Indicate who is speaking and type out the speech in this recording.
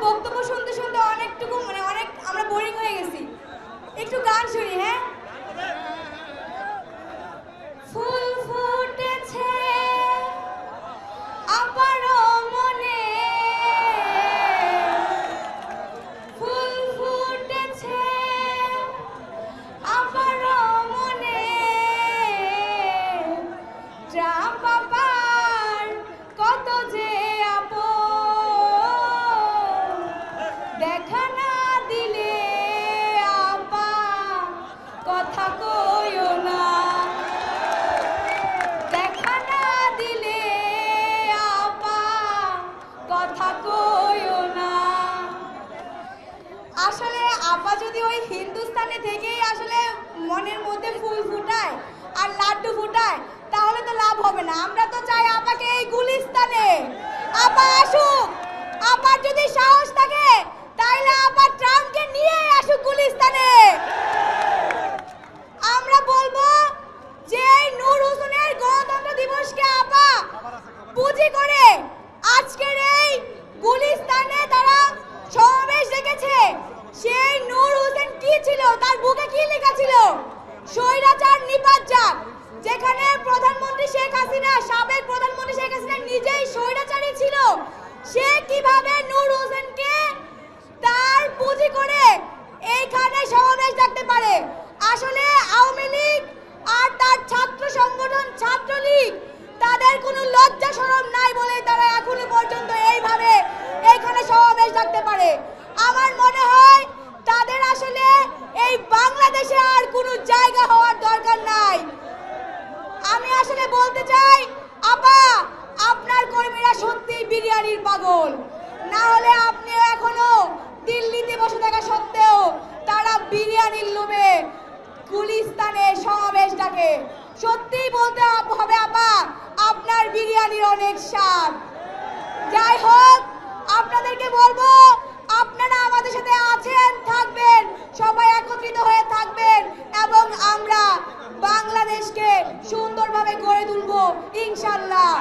Speaker 1: বক্তব্য শুনতে শুনতে অনেকটুকু অনেক আমরা বোরিং হয়ে গেছি। একটু গান শুনি। হ্যাঁ, ফুল ফুটেছে আবারও মনে, ফুল ফুটেছে আবারও মনে, ট্রাম বাবার কত যে আপন, দেখা না দিলে আপা কথা কইও না, দেখা না দিলে আপা কথা কইও না। আসলে আপা যদি ওই হিন্দুস্তানে থেকেই আসলে মনের মধ্যে ফুল ফুটায় আর লাড্ডু ফুটায় তাহলে তো লাভ হবে না। আমরা তো চাই আপাকে এই গুলিস্তানে আপা আসুক। আপার যদি সাহস থাকে তাহলে আপা ট্রাম্পকে নিয়ে আসুক গুলিস্তানে। আমরা বলবো যে নূর হোসেনের গণতন্ত্র দিবসকে আপা পুঁজি করে আজকের এই গুলিস্তানে তারা সমাবেশ ডেকেছে। সেই নূর হোসেন কি ছিল, তার বুকে কি লেখা ছিল? স্বৈরাচার নিপাত যাক। যেখানে প্রধানমন্ত্রী শেখ হাসিনা, সাবেক প্রধানমন্ত্রী শেখ হাসিনা নিজেই স্বৈরাচারী ছিল, সে কিভাবে নূর হোসেনকে তার পুঁজি করে এইখানে সমাবেশ ডাকতে পারে? আসলে আওয়ামী লীগ আর তার ছাত্র সংগঠন ছাত্রলীগ তাদের কোনো লজ্জা শরম নাই বলে তারা এখনো পর্যন্ত এইভাবে এইখানে সমাবেশ ডাকতে পারে। আমার মনে হয় তাদের আসলে এই বাংলাদেশে আর কোনো জায়গা হওয়ার দরকার নাই। আমি আসলে বলতে চাই আপা, আপনার কর্মীরা সত্যি বিরিয়ানির পাগল, না হলে আপনি এখনো দিল্লিতে বসে থাকা সত্ত্বেও তারা বিরিয়ানির লোভে গুলিস্তানে সমাবেশ ডাকে। সত্যি বলতে হবে আপা, আপনার বিরিয়ানির অনেক স্বাদ। যাই হোক, আপনাদেরকে বলবো আপনারা আমাদের সাথে আছেন, থাকবেন, সবাই একত্রিত হয়ে থাকবেন এবং আমরা বাংলাদেশকে সুন্দরভাবে গড়ে তুলবো ইনশাআল্লাহ।